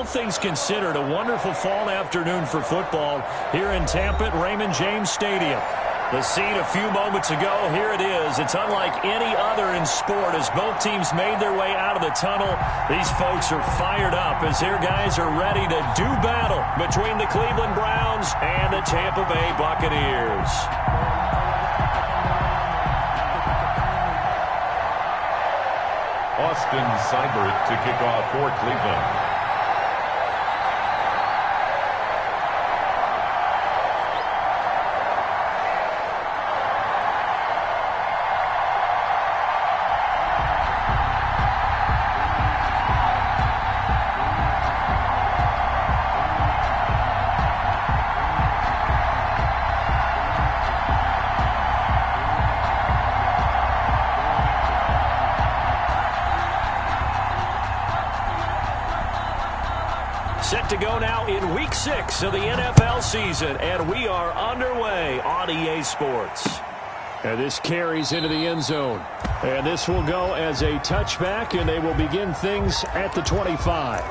things considered, a wonderful fall afternoon for football here in Tampa at Raymond James Stadium. The scene a few moments ago, here it is. It's unlike any other in sport as both teams made their way out of the tunnel. These folks are fired up as their guys are ready to do battle between the Cleveland Browns and the Tampa Bay Buccaneers. Austin Seibert to kick off for Cleveland. Set to go now in Week 6 of the NFL season, and we are underway on EA Sports. And this carries into the end zone. And this will go as a touchback, and they will begin things at the 25.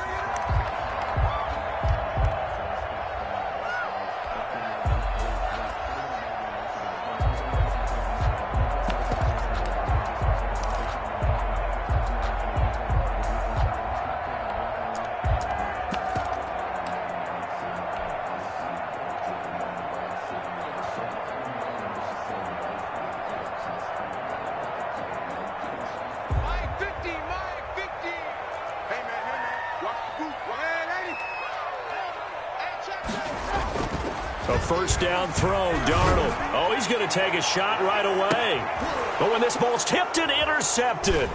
A first down throw, Darnold. Oh, he's going to take a shot right away. But when this ball's tipped and intercepted.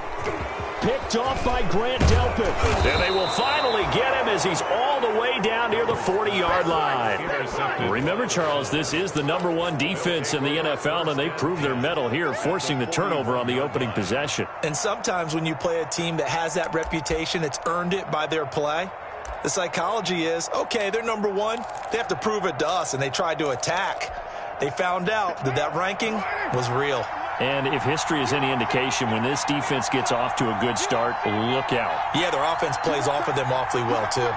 Picked off by Grant Delpit. And they will finally get him as he's all the way down near the 40-yard line. Remember, Charles, this is the #1 defense in the NFL, and they proved their mettle here, forcing the turnover on the opening possession. And sometimes when you play a team that has that reputation, it's earned it by their play. The psychology is, okay, they're #1. They have to prove it to us, and they tried to attack. They found out that that ranking was real. And if history is any indication, when this defense gets off to a good start, look out. Yeah, their offense plays off of them awfully well, too.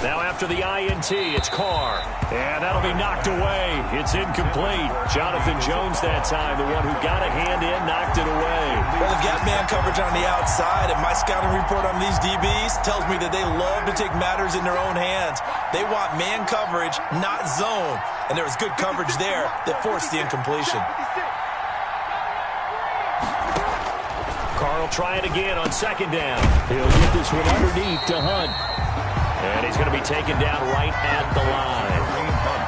Now after the INT, it's Carr. And that'll be knocked away. It's incomplete. Jonathan Jones that time, the one who got a hand in, knocked it away. Well, they've got man coverage on the outside, and my scouting report on these DBs tells me that they love to take matters in their own hands. They want man coverage, not zone. And there was good coverage there that forced the incompletion. Carr will try it again on second down. He'll get this one underneath to Hunt. And he's going to be taken down right at the line.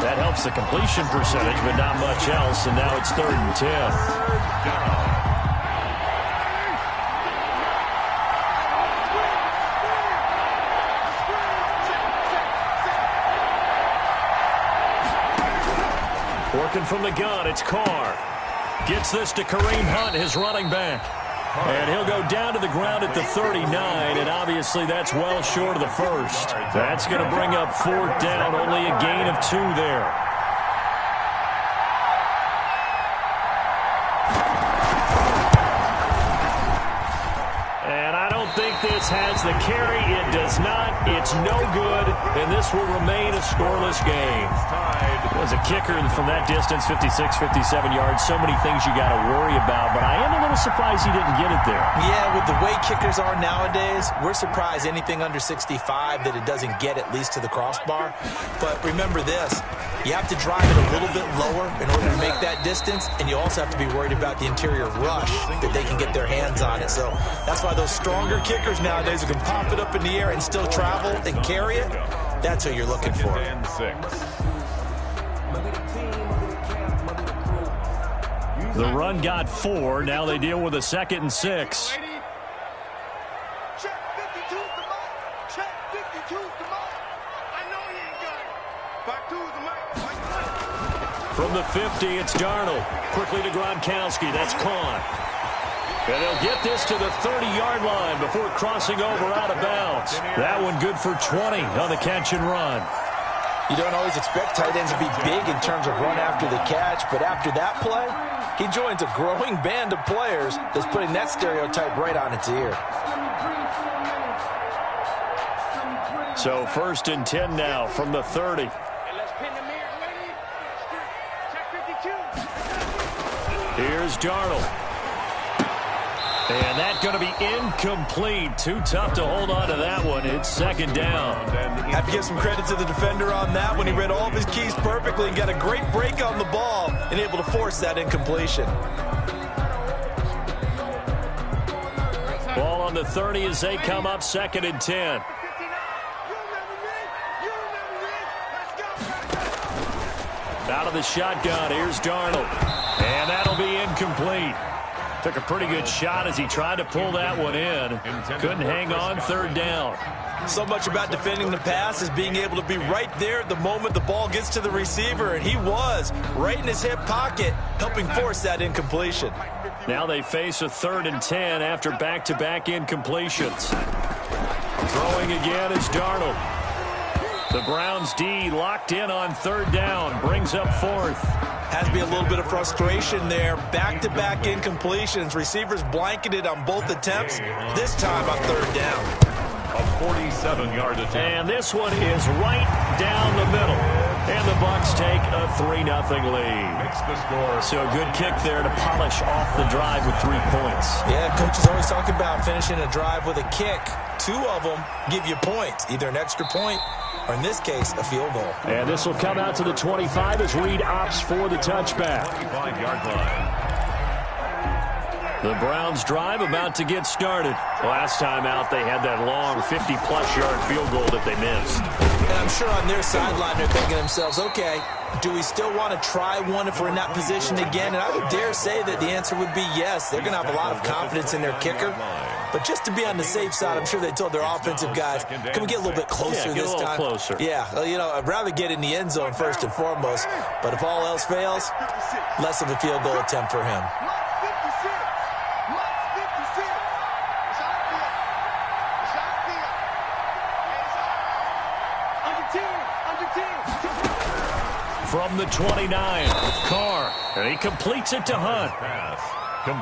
That helps the completion percentage, but not much else. And now it's 3rd and 10. Working from the gun, it's Carr. Gets this to Kareem Hunt, his running back. And he'll go down to the ground at the 39, and obviously that's well short of the first. That's going to bring up 4th down, only a gain of 2 there. And I don't think this has the carry. It does not. It's no good, and this will remain a scoreless game. As a kicker from that distance, 56, 57 yards, so many things you got to worry about, but I am a little surprised he didn't get it there. Yeah, with the way kickers are nowadays, we're surprised anything under 65 that it doesn't get at least to the crossbar. But remember this, you have to drive it a little bit lower in order to make that distance, and you also have to be worried about the interior rush that they can get their hands on it. So that's why those stronger kickers nowadays who can pop it up in the air and still travel and carry it, that's who you're looking for. The run got 4. Now they deal with a 2nd and 6. From the 50, it's Darnold. Quickly to Gronkowski. That's caught. And they'll get this to the 30-yard line before crossing over out of bounds. That one good for 20 on the catch and run. You don't always expect tight ends to be big in terms of run after the catch, but after that play, He joins a growing band of players that's putting that stereotype right on its ear. So 1st and 10 now from the 30. Here's Darnold. And that's going to be incomplete. Too tough to hold on to that one. It's 2nd down. Have to give some credit to the defender on that when he read all of his keys perfectly and got a great break on the ball and able to force that incompletion. Ball on the 30 as they come up 2nd and 10. Out of the shotgun, here's Darnold. And that'll be incomplete. Took a pretty good shot as he tried to pull that one in. Couldn't hang on, 3rd down. So much about defending the pass is being able to be right there at the moment the ball gets to the receiver, and he was right in his hip pocket, helping force that incompletion. Now they face a 3rd and 10 after back-to-back incompletions. Throwing again is Darnold. The Browns D locked in on 3rd down, brings up 4th. Has to be a little bit of frustration there. Back-to-back incompletions. Receivers blanketed on both attempts, this time on 3rd down. A 47-yard attempt. And this one is right down the middle. And the Bucs take a 3-0 lead. Makes the score. So a good kick there to polish off the drive with 3 points. Yeah, coaches always talk about finishing a drive with a kick. 2 of them give you points, either an extra point or in this case, a field goal. And this will come out to the 25 as Reed opts for the touchback. 25-yard line. The Browns drive about to get started. Last time out, they had that long 50-plus yard field goal that they missed. And I'm sure on their sideline, they're thinking to themselves, okay, do we still want to try one if we're in that position again? And I would dare say that the answer would be yes. They're going to have a lot of confidence in their kicker. But just to be on the safe side, I'm sure they told their offensive guys, can we get a little bit closer this time? Closer. Yeah, you know, I'd rather get in the end zone first and foremost. But if all else fails, less of a field goal attempt for him. From the 29, Carr, and he completes it to Hunt.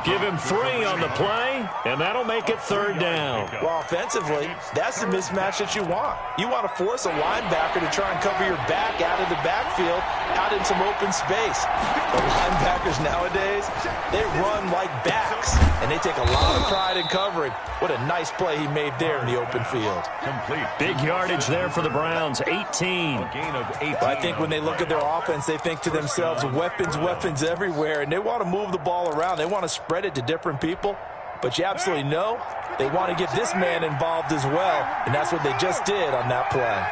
Give him 3 on the play, and that'll make it 3rd down. Well, offensively, that's the mismatch that you want. You want to force a linebacker to try and cover your back out of the backfield, out in some open space. The linebackers nowadays, they run like backs, and they take a lot of pride in covering. What a nice play he made there in the open field. Complete. Big yardage there for the Browns, 18. A gain of 18. But I think when they look at their offense, they think to themselves, weapons, weapons everywhere, and they want to move the ball around. They want to spread it to different people. But you absolutely know they want to get this man involved as well, and that's what they just did on that play.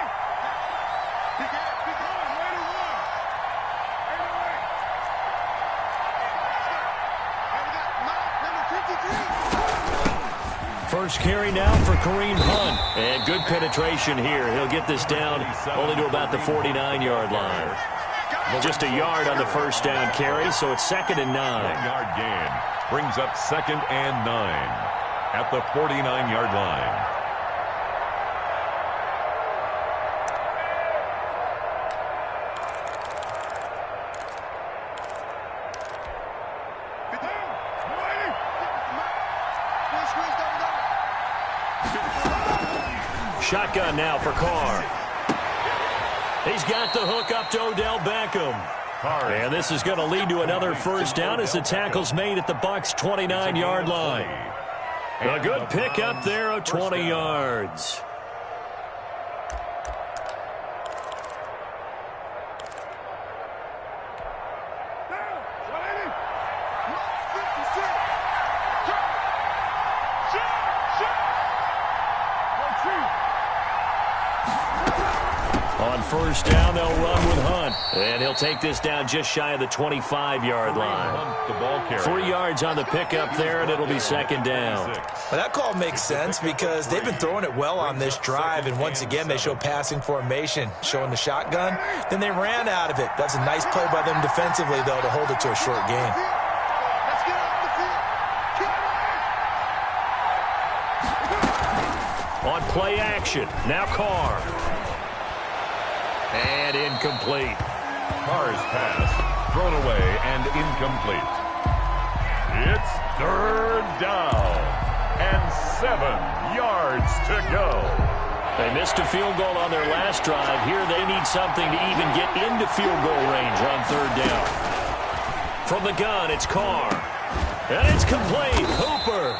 First carry now for Kareem Hunt. And good penetration here. He'll get this down only to about the 49-yard line. Just a yard on the first down carry, so it's 2nd and 9. 1-yard gain brings up 2nd and 9 at the 49-yard line. Shotgun now for Carr. He's got the hook up to Odell Beckham. And this is going to lead to another first down as the tackle's made at the Bucs' 29-yard line. A good pick up there of 20 yards. On first down, they'll run with Hunt. And he'll take this down just shy of the 25-yard line. The ball carrier. 3 yards on the pickup there, and it'll be 2nd down. Well, that call makes sense because they've been throwing it well on this drive, and once again, they show passing formation, showing the shotgun. Then they ran out of it. That's a nice play by them defensively, though, to hold it to a short gain. On play action, now Carr. And incomplete. Carr's pass thrown away and incomplete. down. And 7 yards to go. They missed a field goal on their last drive. Here they need something to even get into field goal range on third down. From the gun, it's Carr. And it's complete. Hooper.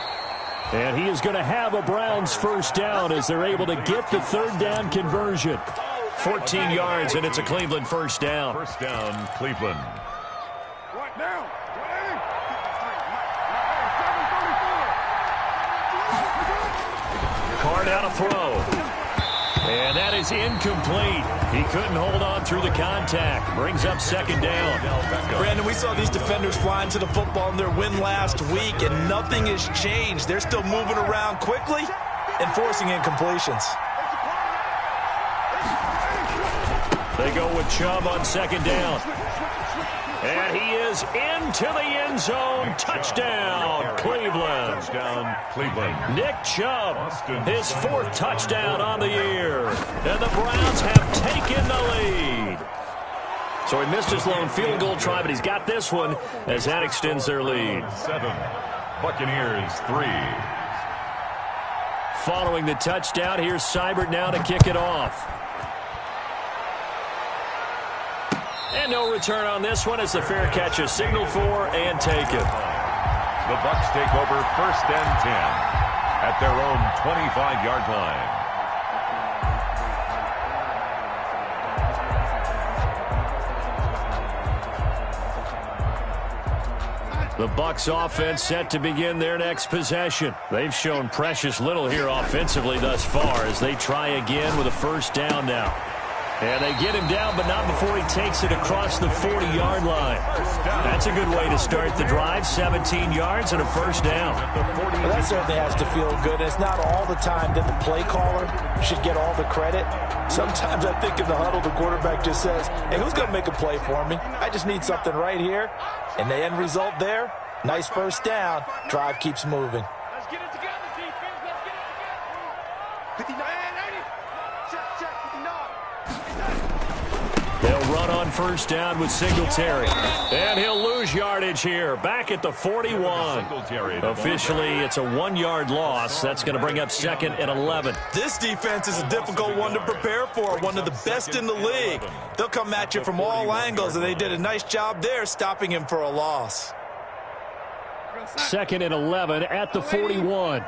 And he is going to have a Browns first down as they're able to get the third down conversion. 14 yards, and it's a Cleveland first down. First down, Cleveland. Carr down a throw. And that is incomplete. He couldn't hold on through the contact. Brings up second down. Brandon, we saw these defenders flying to the football in their win last week, and nothing has changed. They're still moving around quickly and forcing incompletions. They go with Chubb on second down. And he is into the end zone. Touchdown, Cleveland. Touchdown, Cleveland. Nick Chubb, his 4th touchdown on the year. And the Browns have taken the lead. So he missed his lone field goal try, but he's got this one as that extends their lead. 7, Buccaneers 3. Following the touchdown, here's Seibert now to kick it off. And no return on this one as the fair catch is signaled for and taken. The Bucs take over 1st and 10 at their own 25-yard line. The Bucs offense set to begin their next possession. They've shown precious little here offensively thus far as they try again with a first down now. And they get him down, but not before he takes it across the 40-yard line. That's a good way to start the drive. 17 yards and a first down. Well, that certainly has to feel good. It's not all the time that the play caller should get all the credit. Sometimes I think in the huddle, the quarterback just says, hey, who's going to make a play for me? I just need something right here. And the end result there, nice first down. Drive keeps moving. Let's get it together, defense. Let's get it together. 59, 80. Check, 59. They'll run on first down with Singletary. And he'll lose yardage here. Back at the 41. Officially, it's a 1-yard loss. That's going to bring up 2nd and 11. This defense is a difficult one to prepare for. One of the best in the league. They'll come at you from all angles, and they did a nice job there stopping him for a loss. 2nd and 11 at the 41.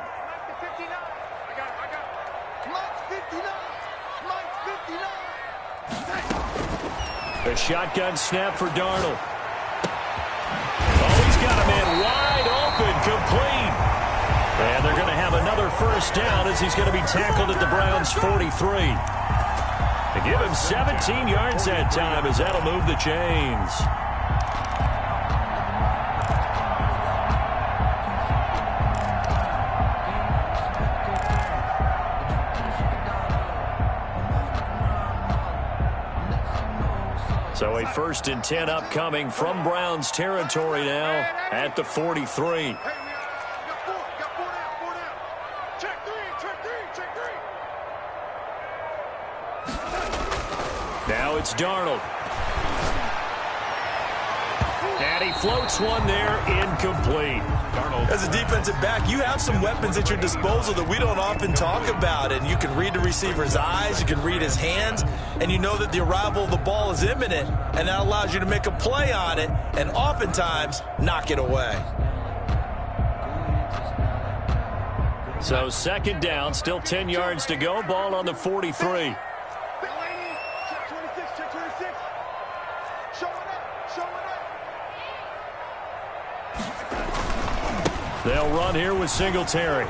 A shotgun snap for Darnold. Oh, he's got a man wide open, complete. And they're going to have another first down as he's going to be tackled at the Browns' 43. They give him 17 yards that time as that'll move the chains. So a 1st and 10 upcoming from Browns territory now at the 43. Now it's Darnold. And he floats one there, incomplete. As a defensive back, you have some weapons at your disposal that we don't often talk about. And you can read the receiver's eyes, you can read his hands, and you know that the arrival of the ball is imminent. And that allows you to make a play on it and oftentimes knock it away. So 2nd down, still 10 yards to go. Ball on the 43. They'll run here with Singletary.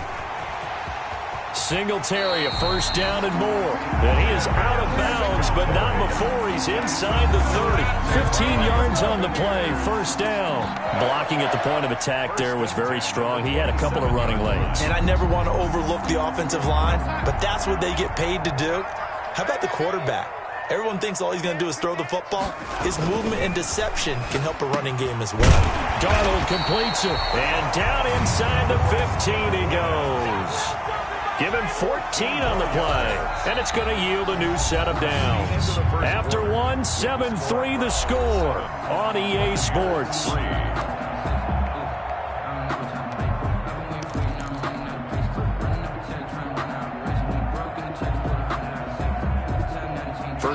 Singletary, a first down and more. And he is out of bounds, but not before he's inside the 30. 15 yards on the play, first down. Blocking at the point of attack there was very strong. He had a couple of running lanes. And I never want to overlook the offensive line, but that's what they get paid to do. How about the quarterback? Everyone thinks all he's going to do is throw the football. His movement and deception can help a running game as well. Darnold completes it. And down inside the 15 he goes. Give him 14 on the play. And it's going to yield a new set of downs. After one, 7-3 the score on EA Sports.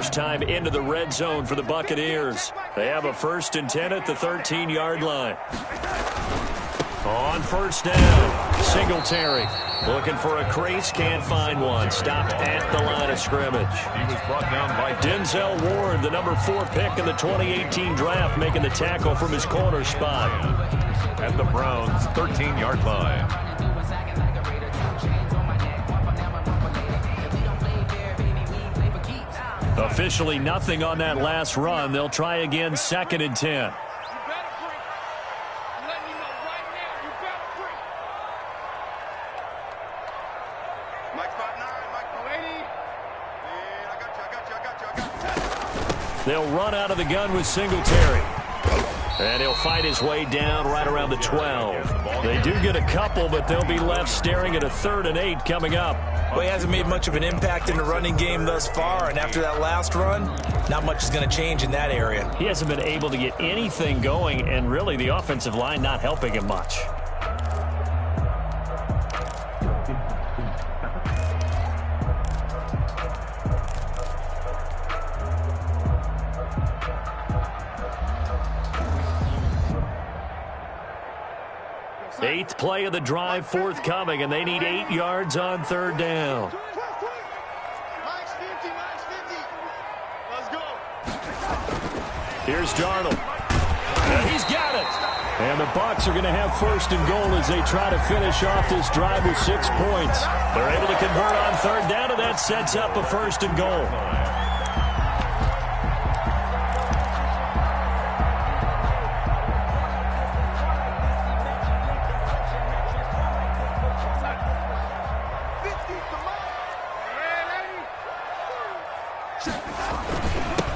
first time into the red zone for the Buccaneers. They have a 1st and 10 at the 13-yard line. On first down, Singletary looking for a crease, can't find one. Stopped at the line of scrimmage. He was brought down by Denzel Ward, the number 4 pick in the 2018 draft, making the tackle from his corner spot. At the Browns' 13-yard line. Officially nothing on that last run. They'll try again, 2nd and 10. They'll run out of the gun with Singletary. And he'll fight his way down right around the 12. They do get a couple, but they'll be left staring at a 3rd and 8 coming up. Well, he hasn't made much of an impact in the running game thus far, and after that last run, not much is going to change in that area. He hasn't been able to get anything going, and really the offensive line not helping him much. Eighth play of the drive forthcoming, and they need 8 yards on 3rd down. Let's go. Here's Darnold. And he's got it. And the Bucs are going to have 1st and goal as they try to finish off this drive with 6 points. They're able to convert on 3rd down, and that sets up a 1st and goal.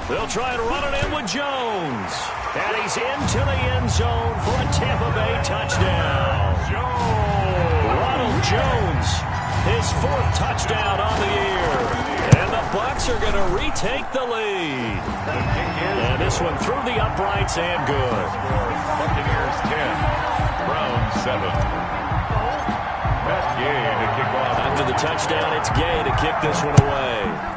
They'll try and run it in with Jones. And he's into the end zone for a Tampa Bay touchdown. Ronald Jones, his 4th touchdown on the year. And the Bucs are going to retake the lead. And this one through the uprights and good. Buccaneers 10, Browns 7. That's Gay to kick off. After the touchdown, it's Gay to kick this one away.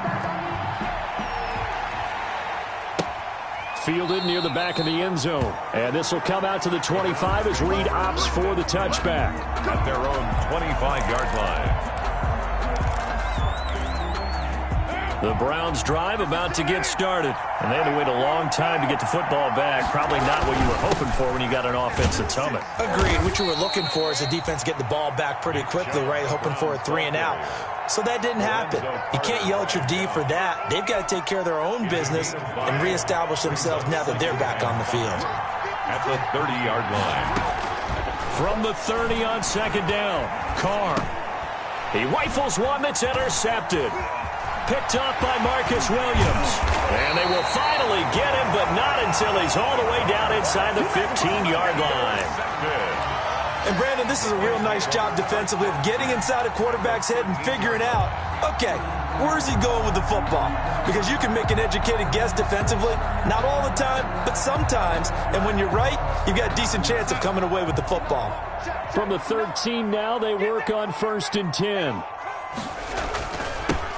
Fielded near the back of the end zone. And this will come out to the 25 as Reed opts for the touchback. At their own 25-yard line. The Browns drive about to get started. And they had to wait a long time to get the football back. Probably not what you were hoping for when you got an offense that's humming. Agreed. What you were looking for is the defense get the ball back pretty quickly, right? Hoping for a 3 and out. So that didn't happen. You can't yell at your D for that. They've got to take care of their own business and reestablish themselves now that they're back on the field. At the 30-yard line. From the 30 on 2nd down, Carr. He rifles one that's intercepted. Picked up by Marcus Williams. And they will finally get him, but not until he's all the way down inside the 15-yard line. And, Brandon, this is a real nice job defensively of getting inside a quarterback's head and figuring out, okay, where's he going with the football? Because you can make an educated guess defensively, not all the time, but sometimes. And when you're right, you've got a decent chance of coming away with the football. From the 13 now, they work on 1st and 10.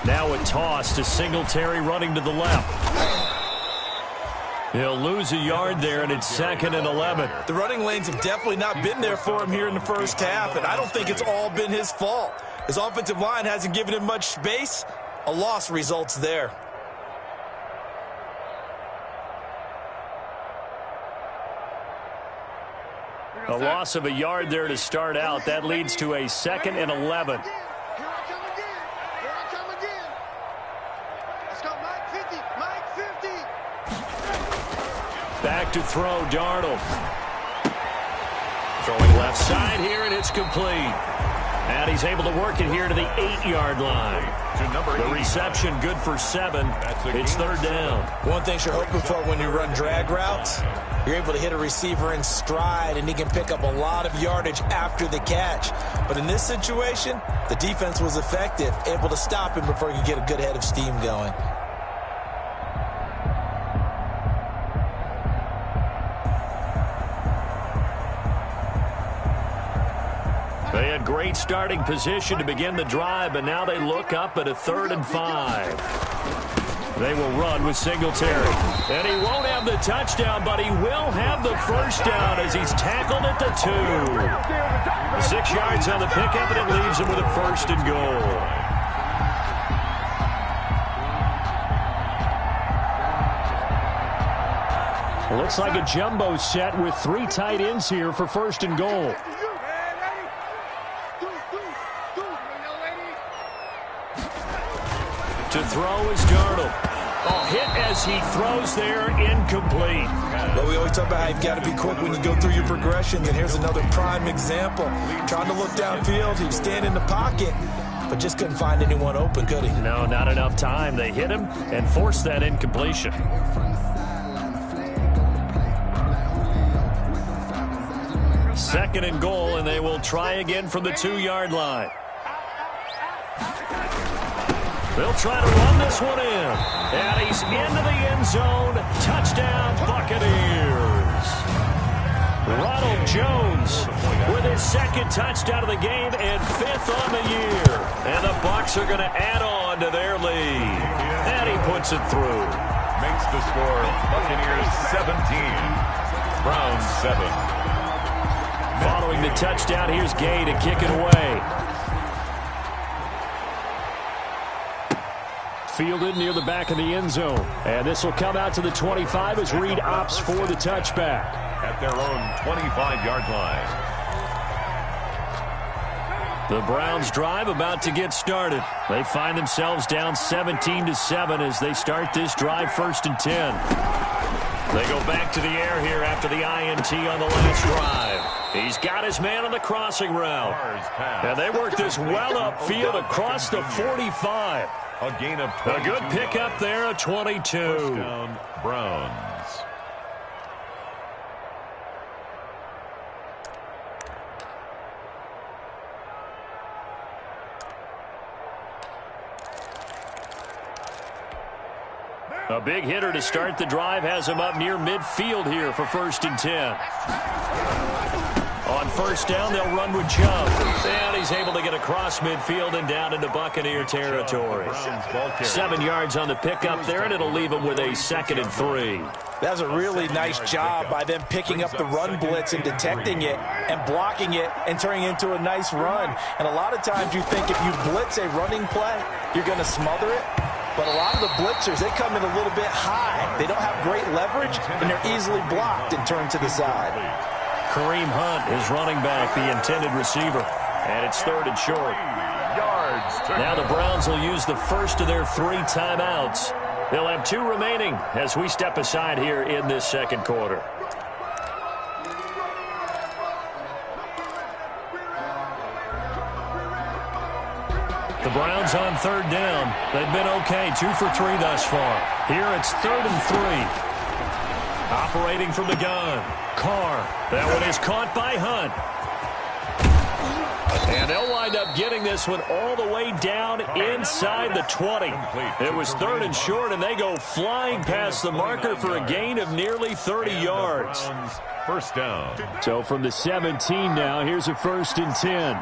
Now a toss to Singletary running to the left. He'll lose a yard there, and it's 2nd and 11. The running lanes have definitely not been there for him here in the first half, and I don't think it's all been his fault. His offensive line hasn't given him much space. A loss results there. A loss of a yard there to start out. That leads to a 2nd and 11. Back to throw, Darnold. Throwing left side here, and it's complete. And he's able to work it here to the 8-yard line. The reception good for 7. It's 3rd down. One thing you're hoping for when you run drag routes, you're able to hit a receiver in stride, and he can pick up a lot of yardage after the catch. But in this situation, the defense was effective, able to stop him before he could get a good head of steam going. They had great starting position to begin the drive, but now they look up at a 3rd and 5. They will run with Singletary. And he won't have the touchdown, but he will have the first down as he's tackled at the 2. 6 yards on the pickup, and it leaves him with a first and goal. Looks like a jumbo set with 3 tight ends here for first and goal. To throw is Darnold. Oh, hit as he throws there, incomplete. But we always talk about how you've got to be quick when you go through your progressions, and here's another prime example. Trying to look downfield, he was standing in the pocket, but just couldn't find anyone open, could he? No, not enough time. They hit him and forced that incompletion. Second and goal, and they will try again from the 2-yard line. They'll try to run this one in. And he's into the end zone. Touchdown, Buccaneers. Ronald Jones with his second touchdown of the game and 5th on the year. And the Bucs are going to add on to their lead. And he puts it through. Makes the score Buccaneers 17, Browns 7. Following the touchdown, here's Gay to kick it away. Fielded near the back of the end zone. And this will come out to the 25 as Reed opts for the touchback. At their own 25-yard line. The Browns drive about to get started. They find themselves down 17-7 as they start this drive 1st and 10. They go back to the air here after the INT on the last drive. He's got his man on the crossing route. And they work this well upfield across the 45. A gain of 22. A good pickup there, a 22. First down, Browns. A big hitter to start the drive has him up near midfield here for 1st and 10. On 1st down, they'll run with Chubb. And he's able to get across midfield and down into Buccaneer territory. 7 yards on the pickup there, and it'll leave him with a 2nd and 3. That's a really nice job by them picking up the run blitz and detecting it and blocking it and turning it into a nice run. And a lot of times you think if you blitz a running play, you're going to smother it. But a lot of the blitzers, they come in a little bit high. They don't have great leverage, and they're easily blocked and turned to the side. Kareem Hunt is running back, the intended receiver. And it's 3rd and short. Now the Browns will use the first of their 3 timeouts. They'll have 2 remaining as we step aside here in this second quarter. The Browns on 3rd down. They've been okay, 2 for 3 thus far. Here it's 3rd and 3. Operating from the gun. Carr. That one is caught by Hunt. And they'll wind up getting this one all the way down inside the 20. It was 3rd and short, and they go flying past the marker for a gain of nearly 30 yards. First down. So from the 17 now, here's a 1st and 10.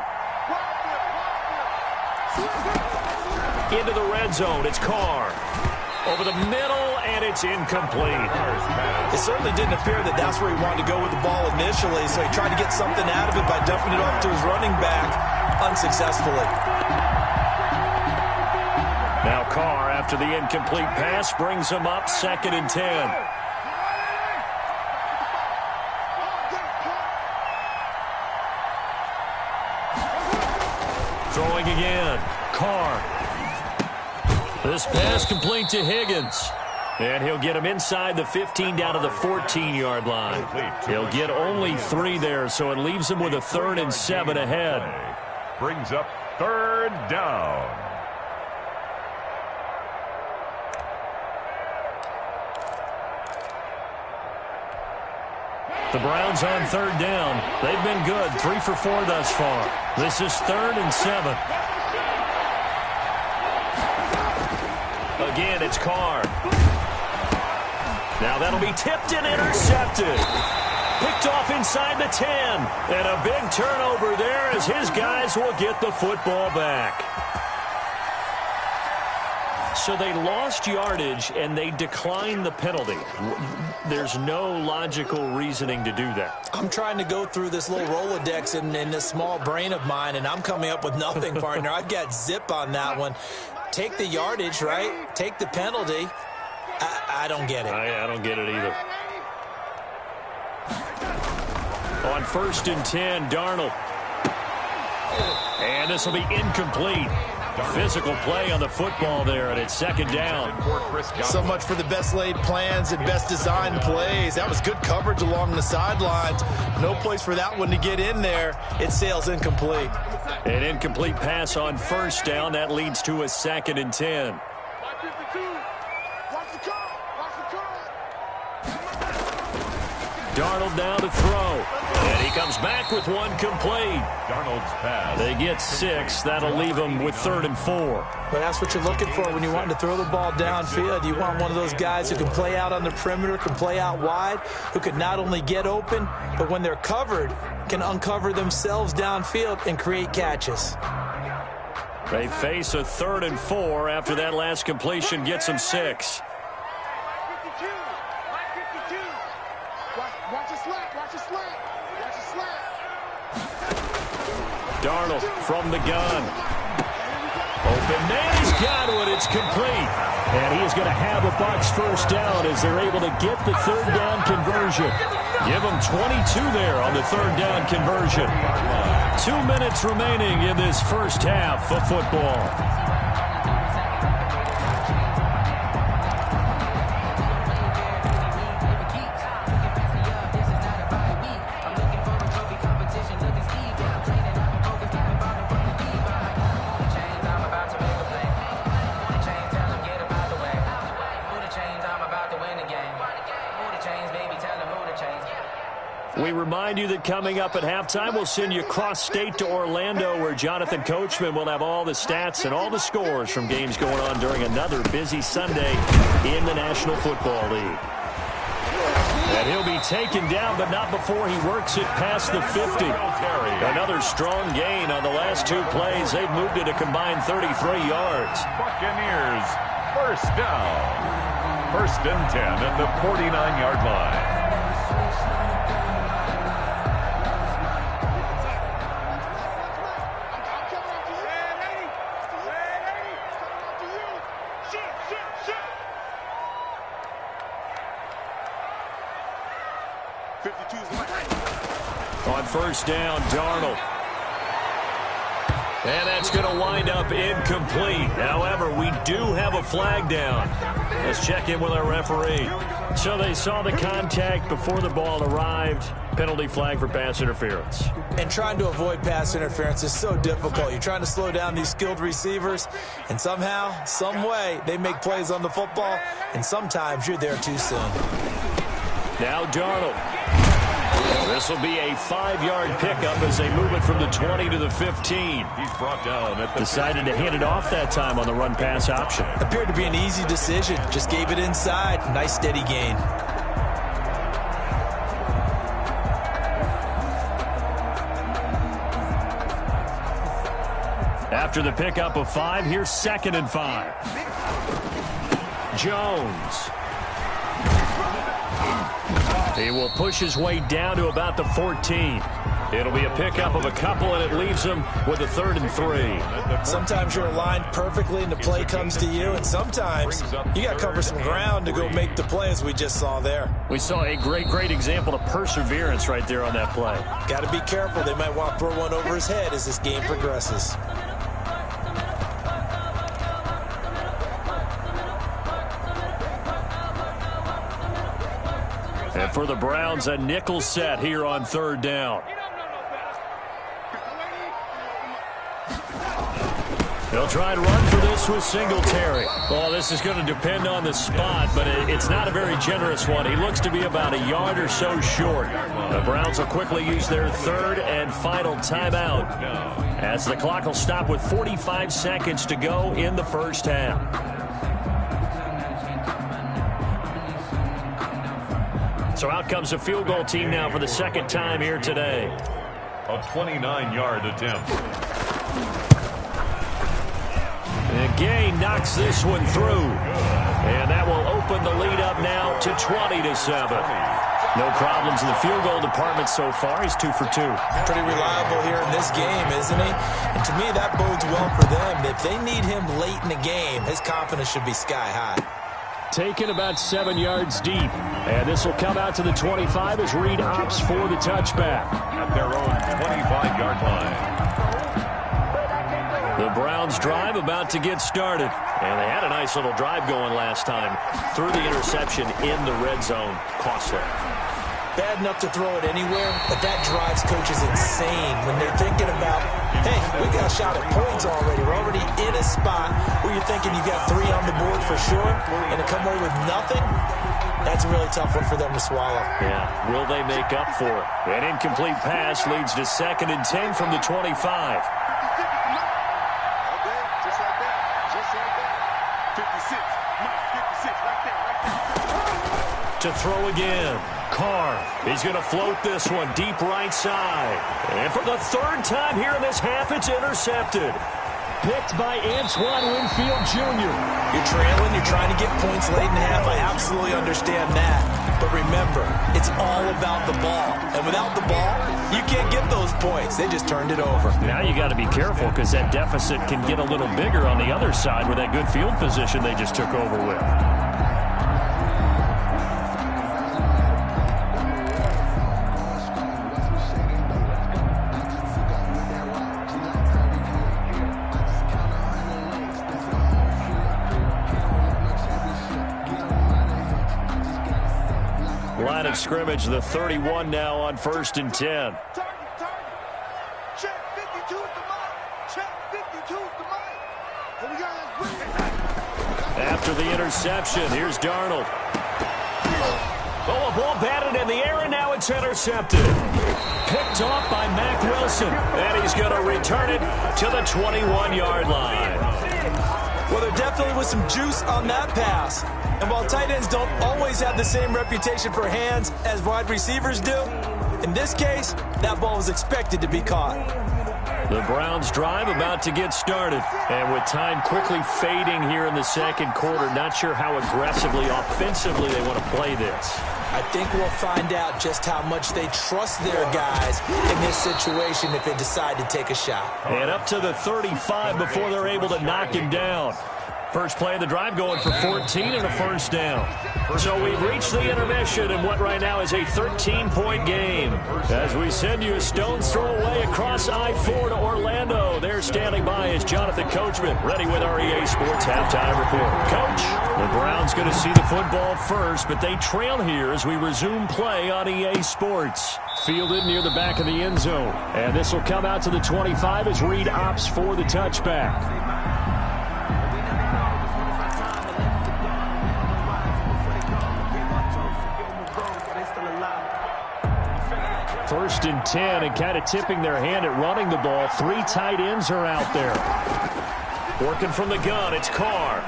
Into the red zone, it's Carr. Over the middle, and it's incomplete. It certainly didn't appear that that's where he wanted to go with the ball initially, so he tried to get something out of it by dumping it off to his running back unsuccessfully. Now Carr, after the incomplete pass, brings him up 2nd and 10. Throwing again. Carr. This pass complete to Higgins. And he'll get him inside the 15 down to the 14-yard line. He'll get only 3 there, so it leaves him with a 3rd and 7 ahead. Brings up 3rd down. The Browns on 3rd down. They've been good, 3 for 4 thus far. This is 3rd and 7. Again, it's Carr. Now that'll be tipped and intercepted. Picked off inside the 10. And a big turnover there as his guys will get the football back. So they lost yardage, and they declined the penalty. There's no logical reasoning to do that. I'm trying to go through this little Rolodex in this small brain of mine, and I'm coming up with nothing, partner. I've got zip on that one. Take the yardage, right? Take the penalty. I don't get it. I don't get it either. On 1st and 10, Darnold. And this will be incomplete. Physical play on the football there, and it's 2nd down. So much for the best laid plans and best designed plays. That was good coverage along the sidelines. No place for that one to get in there. It sails incomplete. An incomplete pass on 1st down. That leads to a 2nd and 10. Darnold now to throw. And he comes back with one complete. Darnold's pass. They get 6. That'll leave them with 3rd and 4. But that's what you're looking for when you want to throw the ball downfield. You want one of those guys who can play out on the perimeter, can play out wide, who can not only get open, but when they're covered, can uncover themselves downfield and create catches. They face a 3rd and 4 after that last completion gets them 6. Darnold from the gun. Open man, he's got it. It's complete. And he is going to have a Bucs 1st down as they're able to get the 3rd down conversion. Give them 22 there on the 3rd down conversion. 2 minutes remaining in this 1st half of football. We remind you that coming up at halftime, we'll send you cross-state to Orlando, where Jonathan Coachman will have all the stats and all the scores from games going on during another busy Sunday in the National Football League. And he'll be taken down, but not before he works it past the 50. Another strong gain on the last 2 plays. They've moved it a combined 33 yards. Buccaneers, 1st down. 1st and 10 at the 49-yard line. On 1st down, Darnold. And that's going to wind up incomplete. However, we do have a flag down. Let's check in with our referee. So they saw the contact before the ball arrived. Penalty flag for pass interference. And trying to avoid pass interference is so difficult. You're trying to slow down these skilled receivers, and somehow, some way, they make plays on the football, and sometimes you're there too soon. Now Darnold. This will be a 5-yard pickup as they move it from the 20 to the 15. He's brought down at the Decided to hand it off that time on the run-pass option. Appeared to be an easy decision. Just gave it inside. Nice steady gain. After the pickup of 5, here's 2nd and 5. Jones. He will push his way down to about the 14. It'll be a pickup of a couple, and it leaves him with a 3rd and 3. Sometimes you're aligned perfectly and the play comes to you, and sometimes you got to cover some ground to go make the play, as we just saw there. We saw a great example of perseverance right there on that play. Got to be careful. They might want to throw one over his head as this game progresses. And for the Browns, a nickel set here on 3rd down. They'll try and run for this with Singletary. Well, this is going to depend on the spot, but it's not a very generous one. He looks to be about a yard or so short. The Browns will quickly use their 3rd and final timeout, as the clock will stop with 45 seconds to go in the 1st half. So out comes a field goal team now for the 2nd time here today. A 29-yard attempt. gain knocks this one through. And that will open the lead up now to 20-7. No problems in the field goal department so far. He's 2 for 2. Pretty reliable here in this game, isn't he? And to me, that bodes well for them. If they need him late in the game, his confidence should be sky high. Taken about 7 yards deep. And this will come out to the 25 as Reed opts for the touchback. At their own 25-yard line. The Browns drive about to get started. And they had a nice little drive going last time. Threw the interception in the red zone. Costly. Bad enough to throw it anywhere, but that drives coaches insane when they're thinking about, hey, we got a shot at points already. We're already in a spot where you're thinking you got 3 on the board for sure, and to come away with nothing, that's a really tough one for them to swallow. Yeah, will they make up for it? An incomplete pass leads to 2nd and 10 from the 25. Just like that. Just like that. 56. Mike, 56. Right there. To throw again. Carr. He's going to float this one deep right side. And for the 3rd time here in this half, it's intercepted. Picked by Antoine Winfield Jr. You're trailing. You're trying to get points late in the half. I absolutely understand that. But remember, it's all about the ball. And without the ball, you can't get those points. They just turned it over. Now you got to be careful because that deficit can get a little bigger on the other side with that good field position they just took over with. Line of scrimmage, the 31 now on 1st and 10. Target. Check 52 is the mark. Check 52 is the mark. Here we go. After the interception, here's Darnold. Oh, a ball batted in the air, and now it's intercepted. Picked off by Mack Wilson, and he's going to return it to the 21-yard line. Well, there definitely was some juice on that pass. And while tight ends don't always have the same reputation for hands as wide receivers do, in this case, that ball was expected to be caught. The Browns drive about to get started. And with time quickly fading here in the 2nd quarter, not sure how aggressively, offensively they want to play this. I think we'll find out just how much they trust their guys in this situation if they decide to take a shot. And up to the 35 before they're able to knock him down. First play of the drive going for 14 and a 1st down. So we've reached the intermission in what right now is a 13-point game. As we send you a stone's throw away across I-4 to Orlando. There standing by is Jonathan Coachman, ready with our EA Sports Halftime Report. Coach, the Browns going to see the football first, but they trail here as we resume play on EA Sports. Fielded near the back of the end zone. And this will come out to the 25 as Reed opts for the touchback. 1st and 10, and kind of tipping their hand at running the ball. 3 tight ends are out there. Working from the gun, it's Carr.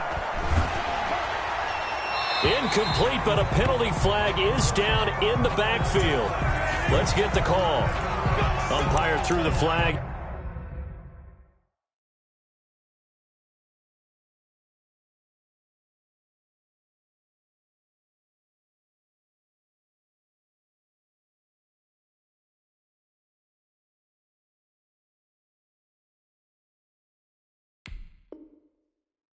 Incomplete, but a penalty flag is down in the backfield. Let's get the call. Umpire threw the flag.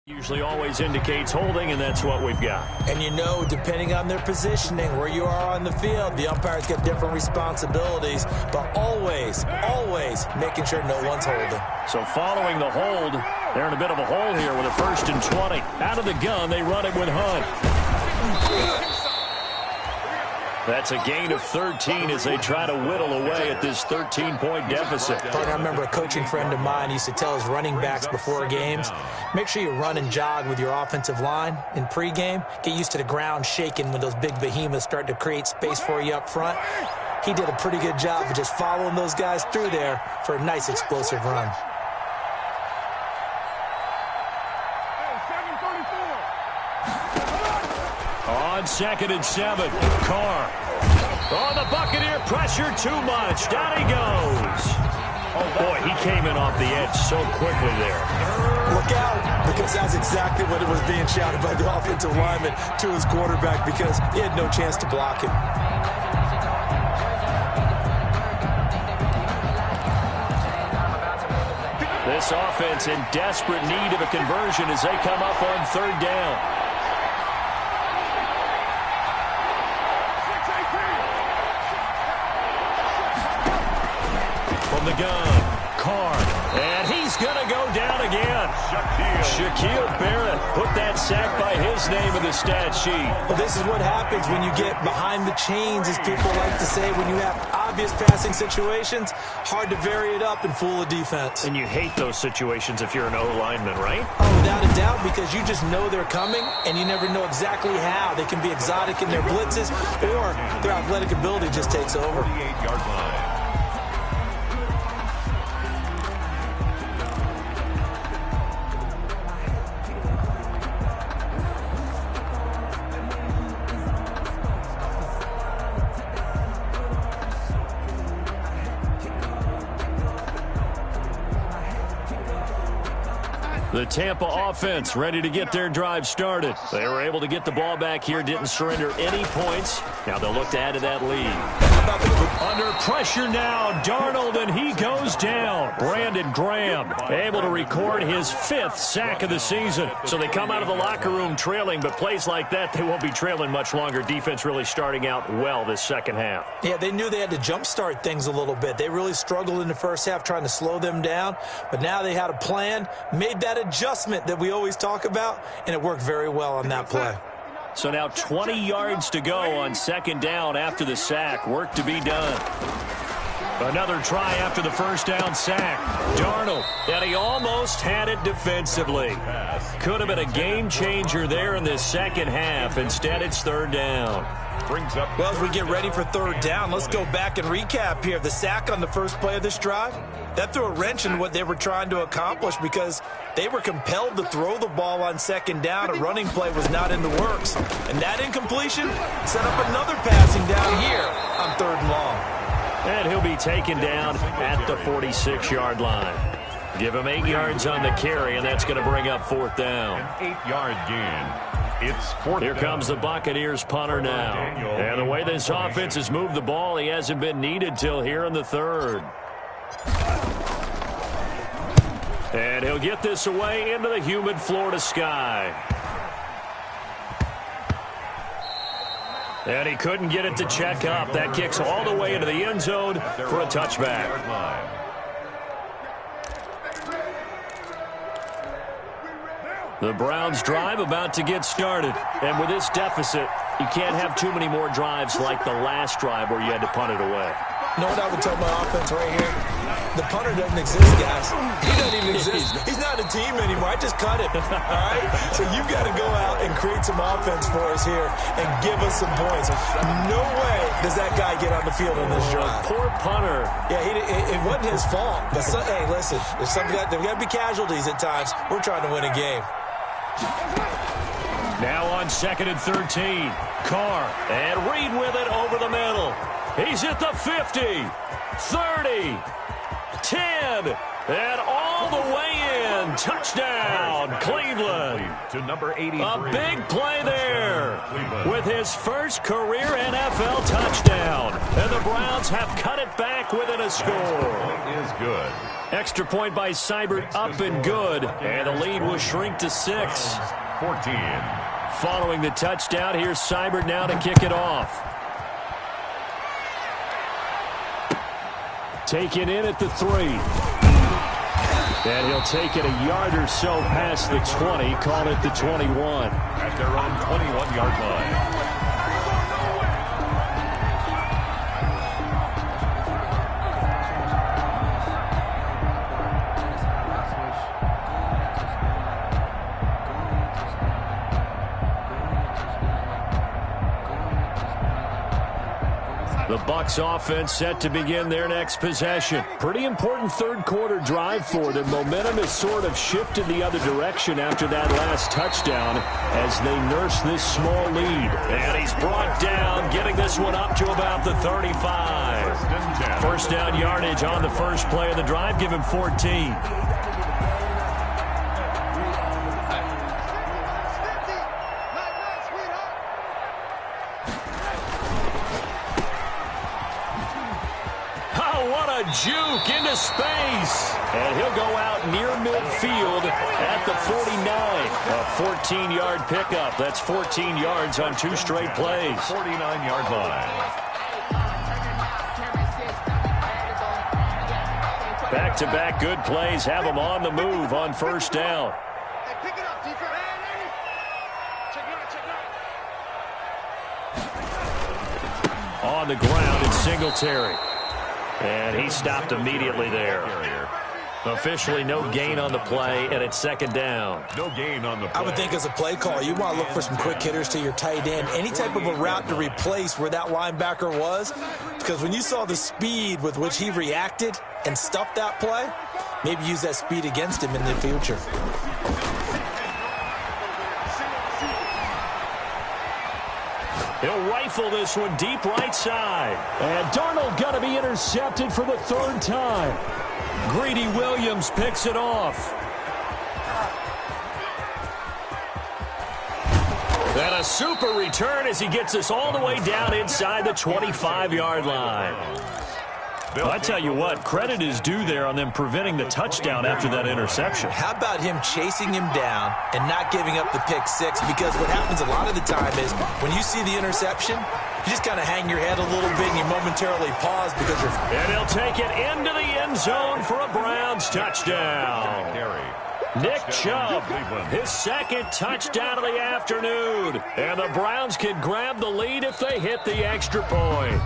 Usually always indicates holding, and that's what we've got. And you know, depending on their positioning, where you are on the field, the umpire's got different responsibilities, but always making sure no one's holding. So following the hold, they're in a bit of a hole here with a 1st and 20. Out of the gun, they run it with Hunt. That's a gain of 13 as they try to whittle away at this 13-point deficit. I remember a coaching friend of mine used to tell his running backs before games, make sure you run and jog with your offensive line in pregame. Get used to the ground shaking when those big behemoths start to create space for you up front. He did a pretty good job of just following those guys through there for a nice explosive run. On 2nd and 7, Carr. Oh, the Buccaneer pressure too much. Down he goes. Oh, boy, he came in off the edge so quickly there. Look out, because that's exactly what it was being shouted by the offensive lineman to his quarterback, because he had no chance to block him. This offense in desperate need of a conversion as they come up on third down. From the gun, Carr, and he's going to go down again. Shaquille Barrett put that sack by his name in the stat sheet. Well, this is what happens when you get behind the chains, as people like to say, when you have obvious passing situations. Hard to vary it up and fool a defense. And you hate those situations if you're an O-lineman, right? Oh, without a doubt, because you just know they're coming, and you never know exactly how. They can be exotic in their blitzes, or their athletic ability just takes over. 48-yard line. The Tampa offense ready to get their drive started. They were able to get the ball back here, didn't surrender any points. Now they'll look to add to that lead. Under pressure now, Darnold, and he goes down. Brandon Graham able to record his 5th sack of the season. So they come out of the locker room trailing, but plays like that, they won't be trailing much longer. Defense really starting out well this second half. Yeah, they knew they had to jumpstart things a little bit. They really struggled in the first half trying to slow them down, but now they had a plan, made that adjustment that we always talk about, and it worked very well on that play. So now 20 yards to go on second down after the sack. Work to be done. Another try after the first down sack. Darnold, and he almost had it defensively. Could have been a game changer there in this second half. Instead, it's third down. Well, as we get ready for third down, let's go back and recap here. The sack on the first play of this drive, that threw a wrench in what they were trying to accomplish, because they were compelled to throw the ball on second down. A running play was not in the works. And that incompletion set up another passing down here on third and long. And he'll be taken down at the 46-yard line. Give him 8 yards on the carry, and that's going to bring up fourth down. An 8-yard gain. It's fourth Here down. comes the Buccaneers punter now. And the way this offense has moved the ball, he hasn't been needed till here in the third. And he'll get this away into the humid Florida sky. And he couldn't get it to check up. That kicks all the way into the end zone for a touchback. The Browns drive about to get started. And with this deficit, you can't have too many more drives like the last drive where you had to punt it away. You know what I would tell my offense right here? The punter doesn't exist, guys. He doesn't even exist. He's not a team anymore. I just cut him. All right? So you've got to go out and create some offense for us here and give us some points. No way does that guy get on the field on this drive. Poor punter. Yeah, it wasn't his fault. But hey, listen, there's got to be casualties at times. We're trying to win a game. Now on 2nd and 13. Carr, and Reed with it over the middle. He's at the 50, 30, 10, and all the way in. Touchdown, Cleveland. To number 83. A big play there with his first career NFL touchdown. And the Browns have cut it back within a score. Is good. Extra point by Seibert up and good. And the lead will shrink to 6. 14. Following the touchdown, here's Seibert now to kick it off. Taken in at the 3. And he'll take it a yard or so past the 20, call it the 21. At their own 21-yard line. The Bucs offense set to begin their next possession. Pretty important third quarter drive for them. Momentum has sort of shifted the other direction after that last touchdown as they nurse this small lead. And he's brought down, getting this one up to about the 35. and 10. First down yardage on the first play of the drive. Give him 14. Juke into space, and he'll go out near midfield at the 49. A 14-yard pickup. That's 14 yards on 2 straight plays. 49-yard line. Back-to-back good plays have them on the move on first down. Hey, pick it up, defense. Check it out. On the ground, it's Singletary. And he stopped immediately there. Officially no gain on the play, and it's second down. No gain on the play. I would think as a play call, you want to look for some quick hitters to your tight end. Any type of a route to replace where that linebacker was. Because when you saw the speed with which he reacted and stuffed that play, maybe use that speed against him in the future. He'll rifle this one deep right side. And Darnold going to be intercepted for the 3rd time. Greedy Williams picks it off. And a super return as he gets us all the way down inside the 25-yard line. I tell you what, credit is due there on them preventing the touchdown after that interception. How about him chasing him down and not giving up the pick six? Because what happens a lot of the time is when you see the interception, you just kind of hang your head a little bit and you momentarily pause because you're... And he'll take it into the end zone for a Browns touchdown. Nick Chubb, his 2nd touchdown of the afternoon. And the Browns can grab the lead if they hit the extra point.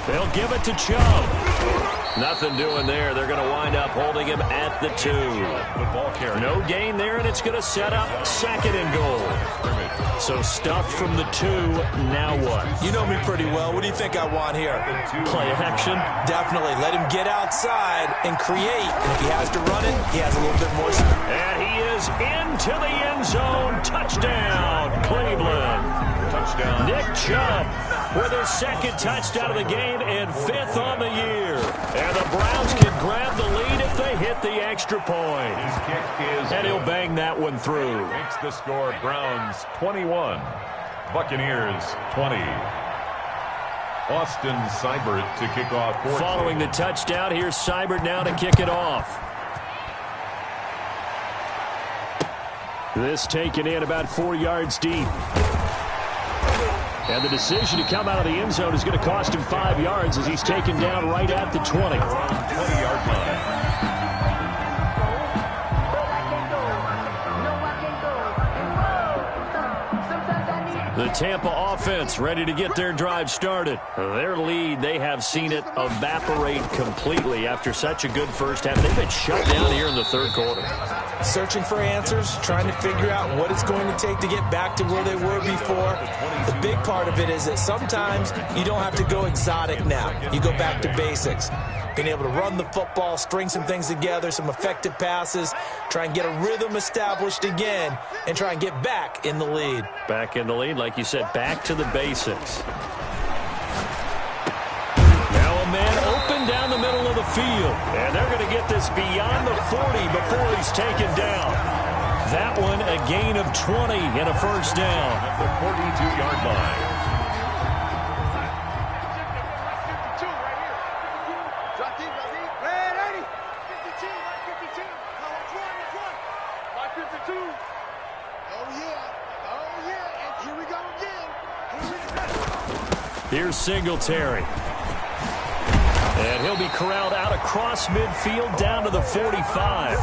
They'll give it to Chubb. Nothing doing there. They're going to wind up holding him at the 2. No gain there, and it's going to set up 2nd and goal. So stuffed from the 2. Now what? You know me pretty well. What do you think I want here? Play action? Definitely. Let him get outside and create. And if he has to run it, he has a little bit more speed. And he is into the end zone. Touchdown, Cleveland. Touchdown. Nick Chubb with his 2nd touchdown of the game and 5th on the year. And the Browns can grab the lead if they hit the extra point. His kick is and he'll bang that one through. Makes the score Browns 21, Buccaneers 20. Austin Seibert to kick off. Following the touchdown, here's Seibert now to kick it off. This taken in about 4 yards deep. And the decision to come out of the end zone is going to cost him 5 yards as he's taken down right at the 20. 20-yard line. The Tampa offense ready to get their drive started. Their lead, they have seen it evaporate completely after such a good first half. They've been shut down here in the 3rd quarter. Searching for answers, trying to figure out what it's going to take to get back to where they were before. The big part of it is that sometimes you don't have to go exotic now. You go back to basics. Being able to run the football, string some things together, some effective passes, try and get a rhythm established again, and try and get back in the lead. Back in the lead, like you said, back to the basics. Now a man open down the middle of the field, and they're going to get this beyond the 40 before he's taken down. That one a gain of 20 and a first down. At the 42-yard line. Here's Singletary. And he'll be corralled out across midfield down to the 45.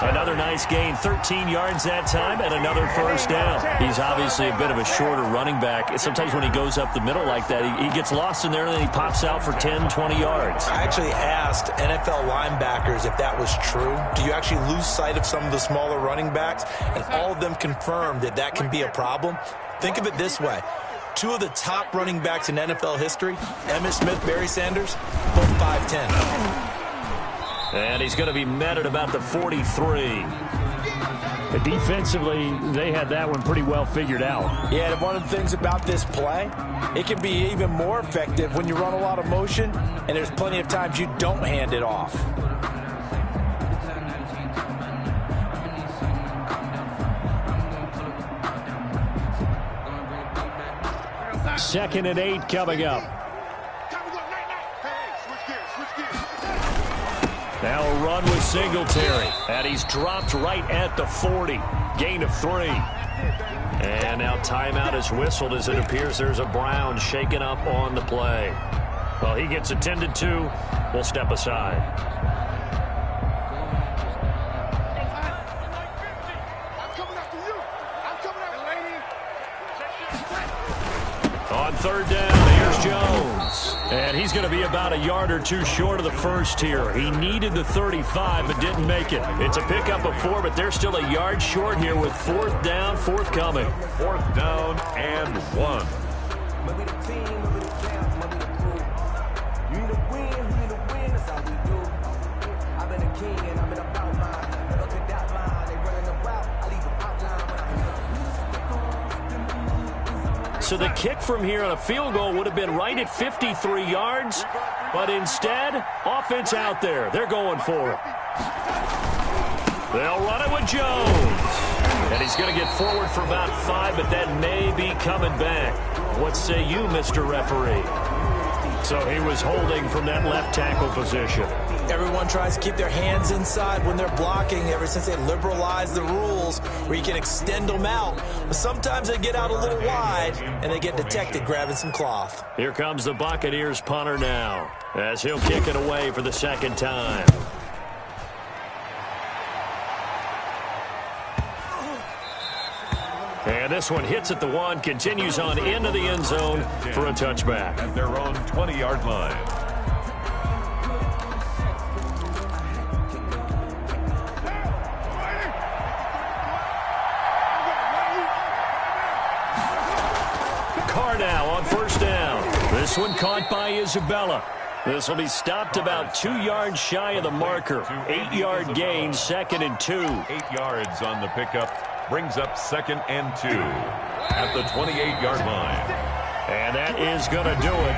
Another nice gain, 13 yards that time, and another first down. He's obviously a bit of a shorter running back. Sometimes when he goes up the middle like that, he gets lost in there, and then he pops out for 10, 20 yards. I actually asked NFL linebackers if that was true. Do you actually lose sight of some of the smaller running backs? And all of them confirmed that that can be a problem. Think of it this way. Two of the top running backs in NFL history, Emmitt Smith, Barry Sanders, both 5'10". And he's going to be met at about the 43. Defensively, they had that one pretty well figured out. Yeah, and one of the things about this play, it can be even more effective when you run a lot of motion, and there's plenty of times you don't hand it off. Second and 8 coming up. Now a run with Singletary. And he's dropped right at the 40. Gain of 3. And now timeout is whistled as it appears there's a Brown shaken up on the play. Well, he gets attended to. We'll step aside. On third down, here's Jones. And he's going to be about a yard or two short of the first here. He needed the 35, but didn't make it. It's a pickup of 4, but they're still a yard short here with fourth down, forthcoming. Fourth down and 1. So the kick from here on a field goal would have been right at 53 yards, but instead, offense out there. They're going for it. They'll run it with Jones. And he's going to get forward for about 5, but that may be coming back. What say you, Mr. Referee? So he was holding from that left tackle position. Everyone tries to keep their hands inside when they're blocking ever since they liberalized the rules where you can extend them out. But sometimes they get out a little wide and they get detected grabbing some cloth. Here comes the Buccaneers punter now as he'll kick it away for the second time. And this one hits at the 1, continues on into the end zone for a touchback. At their own 20-yard line. Carr now on first down. This one caught by Isabella. This will be stopped about 2 yards shy of the marker. 8-yard gain, 2nd and 2. 8 yards on the pickup. Brings up 2nd and 2 at the 28-yard line. And that is going to do it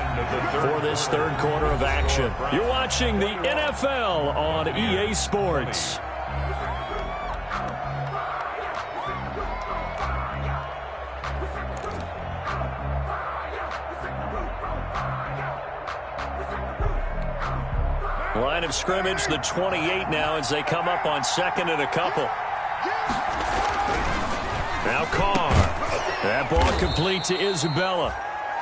for this third quarter of action. You're watching the NFL on EA Sports. Line of scrimmage, the 28 now as they come up on 2nd and a couple. Now Carr. That ball complete to Isabella.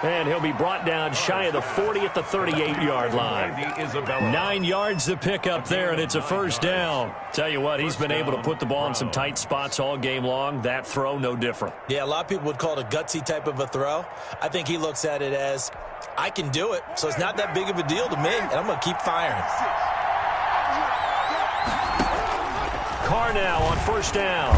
And he'll be brought down shy of the 40 at the 38-yard line. 9 yards to pick up there, and it's a first down. Tell you what, he's been able to put the ball in some tight spots all game long. That throw, no different. Yeah, a lot of people would call it a gutsy type of a throw. I think he looks at it as, I can do it, so it's not that big of a deal to me, and I'm going to keep firing. Carr now on first down.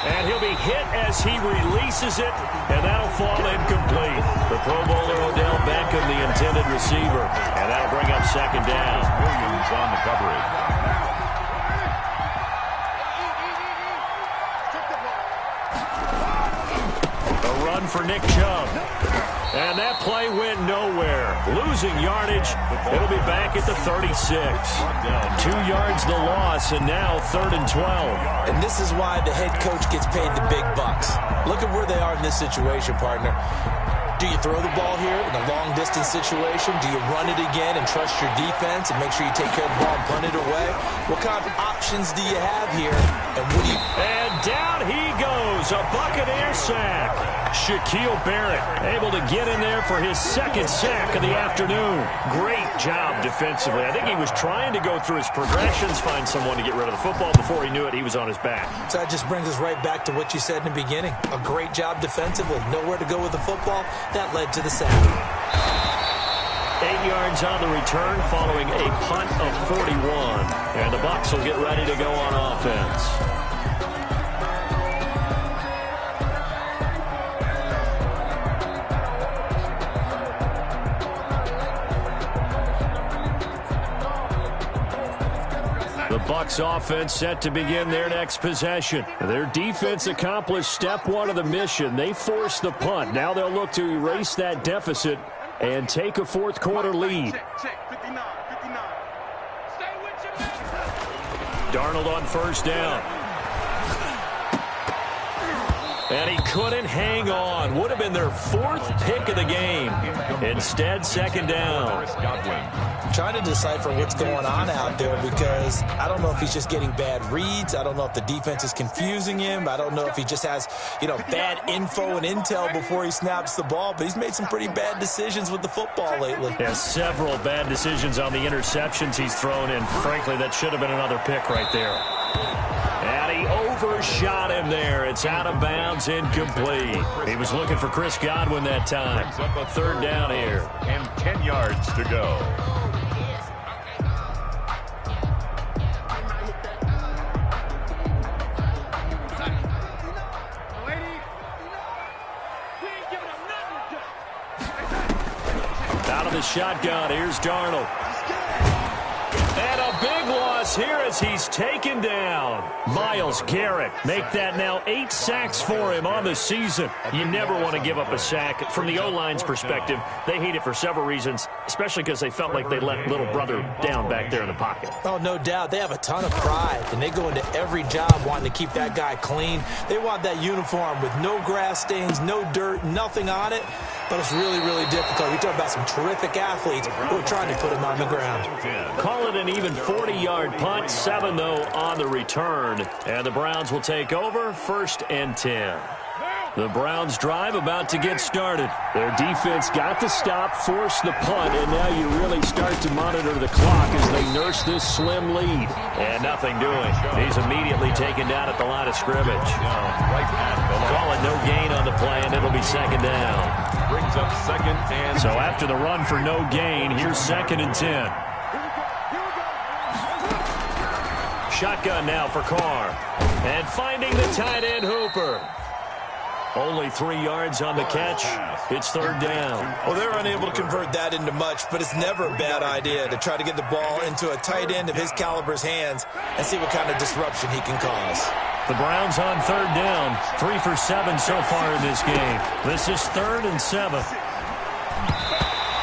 And he'll be hit as he releases it, and that'll fall incomplete. The Pro Bowler Odell Beckham, the intended receiver, and that'll bring up 2nd down. Williams on the coverage. A run for Nick Chubb. And that play went nowhere. Losing yardage. It'll be back at the 36. 2 yards the loss, and now 3rd and 12. And this is why the head coach gets paid the big bucks. Look at where they are in this situation, partner. Do you throw the ball here in a long-distance situation? Do you run it again and trust your defense and make sure you take care of the ball and punt it away? What kind of options do you have here? And what do you... And down he goes. A Buccaneer sack. Shaquille Barrett able to get in there for his 2nd sack of the afternoon. Great job defensively. I think he was trying to go through his progressions, find someone to get rid of the football. Before he knew it, he was on his back. So that just brings us right back to what you said in the beginning. A great job defensively. Nowhere to go with the football. That led to the sack. 8 yards on the return following a punt of 41. And the Bucs will get ready to go on offense. The Bucs offense set to begin their next possession. Their defense accomplished step one of the mission. They forced the punt. Now they'll look to erase that deficit and take a fourth quarter lead. Check, 59, 59. Stay with your man. Darnold on first down. And he couldn't hang on. Would have been their fourth pick of the game. Instead, second down. I'm trying to decipher what's going on out there because I don't know if he's just getting bad reads. I don't know if the defense is confusing him. I don't know if he just has, bad info and intel before he snaps the ball. But he's made some pretty bad decisions with the football lately. Yeah, several bad decisions on the interceptions he's thrown in. Frankly, that should have been another pick right there. And he overshot him there. It's out of bounds, incomplete. He was looking for Chris Godwin that time. Up a Third down here. And 10 yards to go. Out of the shotgun, here's Darnold. And a big loss here as he's taken down. Myles Garrett make that now 8 sacks for him on the season. You never want to give up a sack. From the O-line's perspective, they hate it for several reasons, especially because they felt like they let little brother down back there in the pocket. Oh, no doubt. They have a ton of pride, and they go into every job wanting to keep that guy clean. They want that uniform with no grass stains, no dirt, nothing on it. But it's really, really difficult. You're talking about some terrific athletes who are trying to put him on the ground. Call it an even 40-yard punt, 7 though on the return. And the Browns will take over, 1st and 10. The Browns drive about to get started. Their defense got the stop, forced the punt, and now you really start to monitor the clock as they nurse this slim lead. And nothing doing. He's immediately taken down at the line of scrimmage. Call it no gain on the play, and it'll be second down. Brings up second and... So after the run for no gain, here's 2nd and 10. Shotgun now for Carr. And finding the tight end Hooper. Only 3 yards on the catch. It's 3rd down. Well, they're unable to convert that into much, but it's never a bad idea to try to get the ball into a tight end of his caliber's hands and see what kind of disruption he can cause. The Browns on 3rd down. 3 for 7 so far in this game. This is 3rd and 7.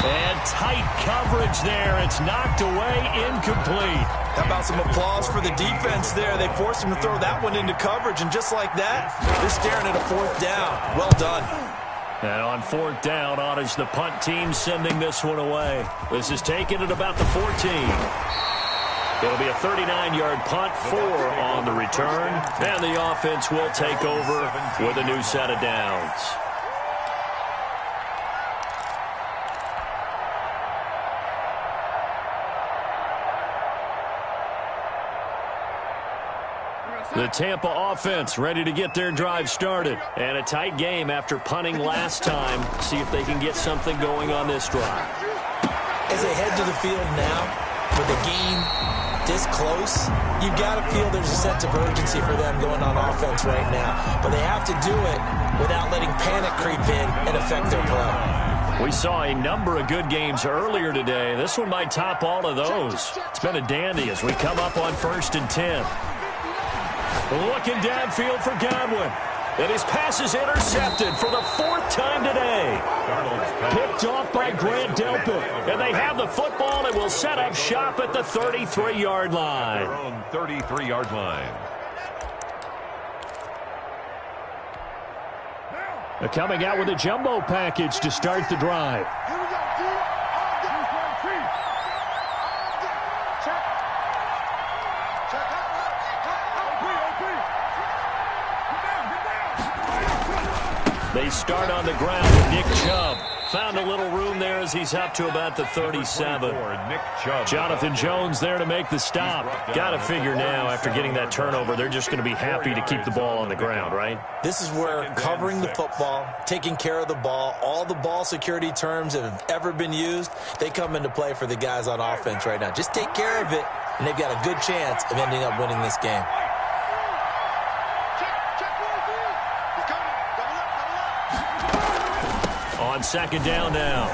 And tight coverage there. It's knocked away, incomplete. How about some applause for the defense there? They forced him to throw that one into coverage, and just like that, they're staring at a 4th down. Well done. And on 4th down, on is the punt team sending this one away. This is taken at about the 14. It'll be a 39-yard punt, 4 on the return, and the offense will take over with a new set of downs. The Tampa offense ready to get their drive started. And a tight game after punting last time. See if they can get something going on this drive. As they head to the field now, with the game this close, you've got to feel there's a sense of urgency for them going on offense right now. But they have to do it without letting panic creep in and affect their play. We saw a number of good games earlier today. This one might top all of those. It's been a dandy as we come up on 1st and 10. Looking downfield for Godwin. And his pass is intercepted for the 4th time today. Picked off by Grant Delpit. And they have the football and will set up shop at the 33-yard line. Their own 33-yard line. They're coming out with a jumbo package to start the drive. Here we go, D. All day. Check. Check out. They start on the ground with Nick Chubb. Found a little room there as he's up to about the 37. Nick Chubb. Jonathan Jones there to make the stop. Got to figure now, after getting that turnover, they're just going to be happy to keep the ball on the ground, right? This is where covering the football, taking care of the ball, all the ball security terms that have ever been used, they come into play for the guys on offense right now. Just take care of it, and they've got a good chance of ending up winning this game. On 2nd down now,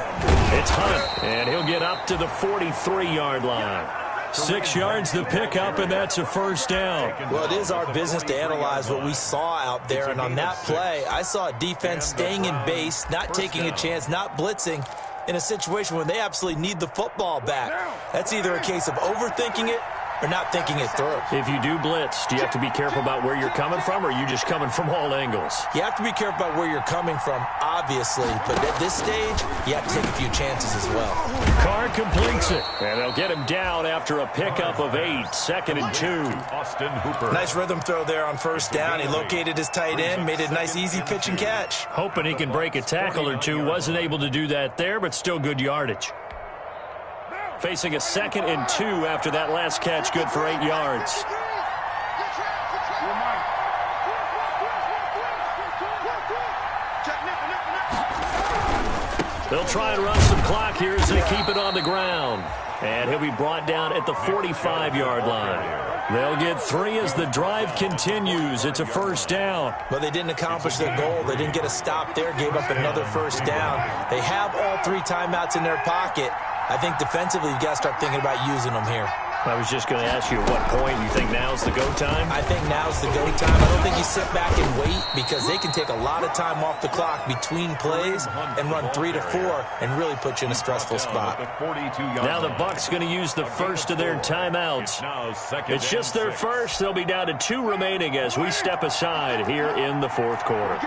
it's Hunt, and he'll get up to the 43-yard line. 6 yards the pickup, and that's a first down. Well, it is our business to analyze what we saw out there, and on that play, I saw a defense staying in base, not taking a chance, not blitzing in a situation where they absolutely need the football back. That's either a case of overthinking it or not thinking it through. If you do blitz, do you have to be careful about where you're coming from, or are you just coming from all angles? You have to be careful about where you're coming from, obviously, but at this stage, you have to take a few chances as well. Carr completes it, and they'll get him down after a pickup of 8, 2nd and 2. Austin Hooper. Nice rhythm throw there on first down. He located his tight end, made it a nice, easy pitch and catch. Hoping he can break a tackle or two. Wasn't able to do that there, but still good yardage. Facing a 2nd and 2 after that last catch, good for 8 yards. They'll try and run some clock here as they keep it on the ground. And he'll be brought down at the 45-yard line. They'll get 3 as the drive continues. It's a first down. But they didn't accomplish their goal. They didn't get a stop there, gave up another first down. They have all 3 timeouts in their pocket. I think defensively you've got to start thinking about using them here. I was just going to ask you at what point you think now's the go time? I think now's the go time. I don't think you sit back and wait because they can take a lot of time off the clock between plays and run 3 to 4 and really put you in a stressful spot. Now the Bucs going to use the first of their timeouts. It's just their first. They'll be down to 2 remaining as we step aside here in the 4th quarter.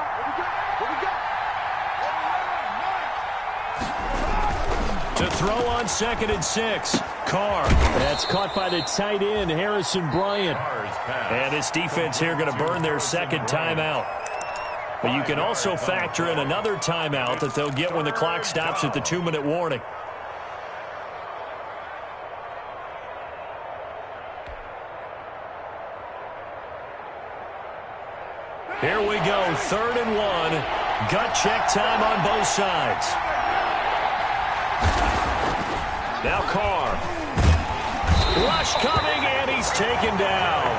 To throw on 2nd and 6. Carr. That's caught by the tight end, Harrison Bryant. And this defense here going to burn their 2nd timeout. But you can also factor in another timeout that they'll get when the clock stops at the 2-minute warning. Here we go, 3rd and 1. Gut check time on both sides. Now Carr. Rush coming, and he's taken down.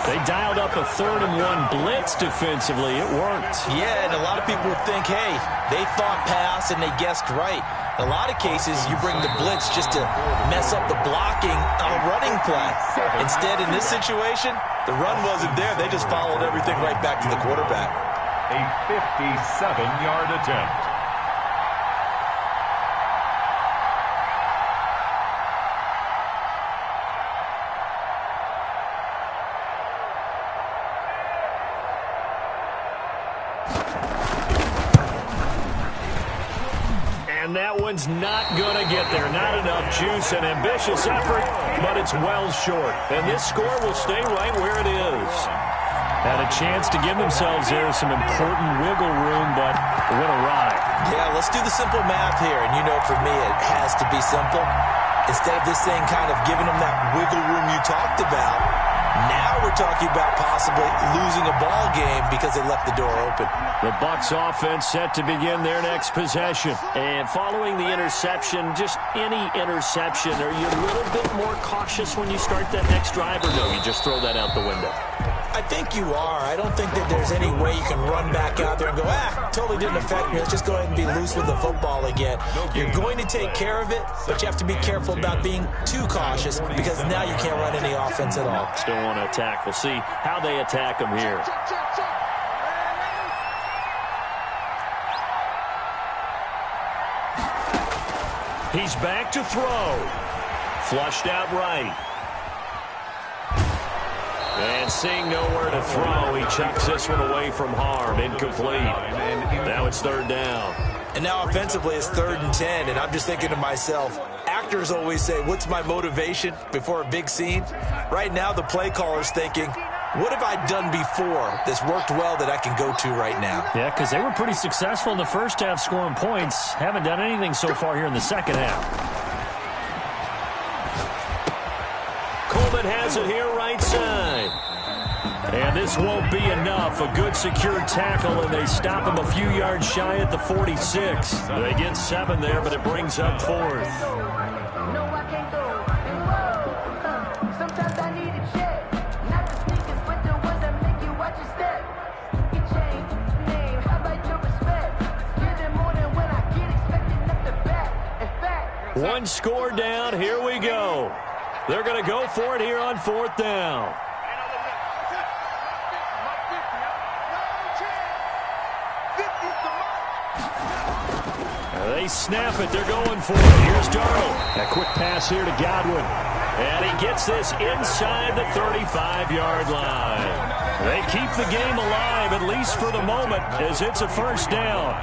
They dialed up a 3rd and 1 blitz defensively. It worked. Yeah, and a lot of people would think, hey, they thought pass and they guessed right. In a lot of cases, you bring the blitz just to mess up the blocking on a running play. Instead, in this situation, the run wasn't there. They just followed everything right back to the quarterback. A 57-yard attempt. And that one's not going to get there. Not enough juice. An ambitious effort, but it's well short. And this score will stay right where it is. Had a chance to give themselves there some important wiggle room, but it went awry. Yeah, let's do the simple math here. And you know, for me, it has to be simple. Instead of this thing kind of giving them that wiggle room you talked about, now we're talking about possibly losing a ball game because they left the door open. The Bucs offense set to begin their next possession. And following the interception, just any interception, are you a little bit more cautious when you start that next drive, or no, you just throw that out the window? I think you are. I don't think that there's any way you can run back out there and go, totally didn't affect me. Let's just go ahead and be loose with the football again. You're going to take care of it, but you have to be careful about being too cautious because now you can't run any offense at all. Still want to attack. We'll see how they attack them here. He's back to throw. Flushed out right. And seeing nowhere to throw, he chucks this one away from harm. Incomplete. Now it's 3rd down. And now offensively it's 3rd and 10, and I'm just thinking to myself, actors always say, what's my motivation before a big scene? Right now the play caller's thinking, what have I done before that's worked well that I can go to right now? Yeah, because they were pretty successful in the first half scoring points. Haven't done anything so far here in the second half. Coleman has it here right side. And this won't be enough. A good secure tackle, and they stop him a few yards shy at the 46. They get 7 there, but it brings up 4th. One score down. Here we go. They're going to go for it here on 4th down. They snap it. They're going for it. Here's Darnold. A quick pass here to Godwin. And he gets this inside the 35-yard line. They keep the game alive, at least for the moment, as it's a 1st down.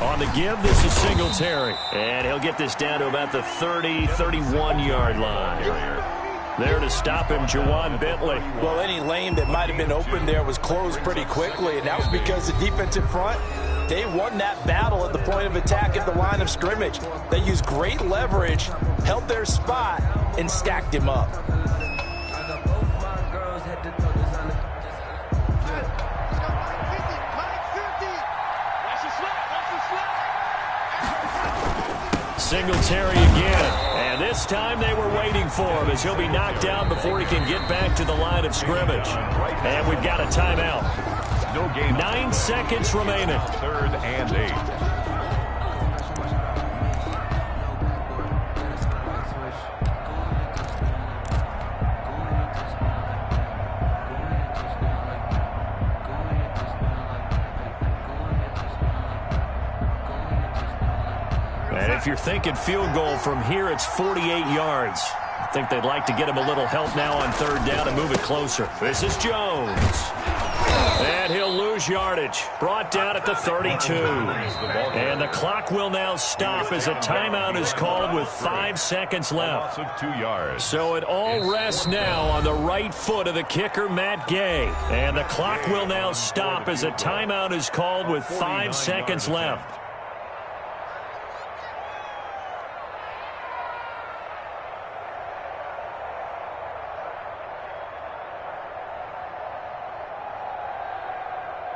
On the give, this is Singletary. And he'll get this down to about the 30, 31-yard line. There to stop him, Juwan Bentley. Well, any lane that might have been open there was closed pretty quickly, and that was because the defensive front, they won that battle at the point of attack at the line of scrimmage. They used great leverage, held their spot, and stacked him up. Singletary again. And this time they were waiting for him as he'll be knocked down before he can get back to the line of scrimmage. And we've got a timeout. No game. 9 seconds remaining. 3rd and 8. And if you're thinking field goal from here, it's 48 yards. I think they'd like to get him a little help now on 3rd down and move it closer. This is Jones. And he'll lose yardage. Brought down at the 32. And the clock will now stop as a timeout is called with 5 seconds left. So it all rests now on the right foot of the kicker, Matt Gay. And the clock will now stop as a timeout is called with 5 seconds left.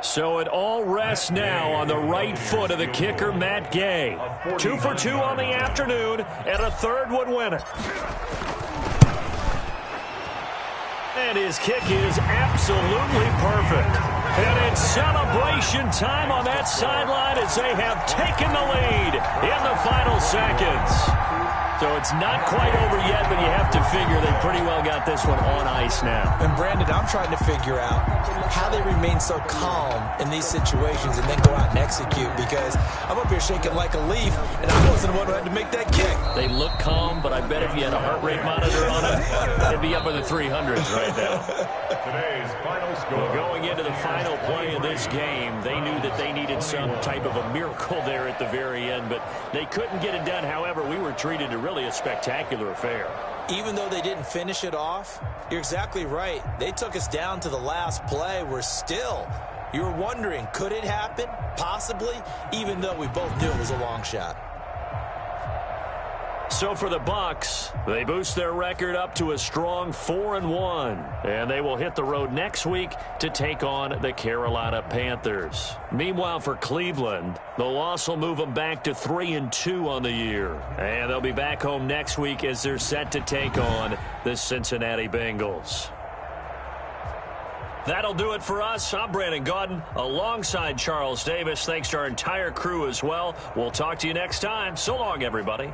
So it all rests now on the right foot of the kicker, Matt Gay. 2 for 2 on the afternoon, and a 3rd would win it. And his kick is absolutely perfect. And it's celebration time on that sideline as they have taken the lead in the final seconds. So it's not quite over yet, but you have to figure they pretty well got this one on ice now. And Brandon, I'm trying to figure out how they remain so calm in these situations and then go out and execute, because I'm up here shaking like a leaf, and I wasn't the one who had to make that kick. They look calm, but I bet if you had a heart rate monitor on it, they'd be up in the 300s right now. Today's final score. Well, going into the final play of this game, they knew that they needed some type of a miracle there at the very end, but they couldn't get it done. However, we were treated to really a spectacular affair. Even though they didn't finish it off, you're exactly right. They took us down to the last play. We're still, you were wondering, could it happen? Possibly, even though we both knew it was a long shot. So for the Bucs, they boost their record up to a strong 4-1, and they will hit the road next week to take on the Carolina Panthers. Meanwhile, for Cleveland, the loss will move them back to 3-2 on the year, and they'll be back home next week as they're set to take on the Cincinnati Bengals. That'll do it for us. I'm Brandon Gaudin alongside Charles Davis. Thanks to our entire crew as well. We'll talk to you next time. So long, everybody.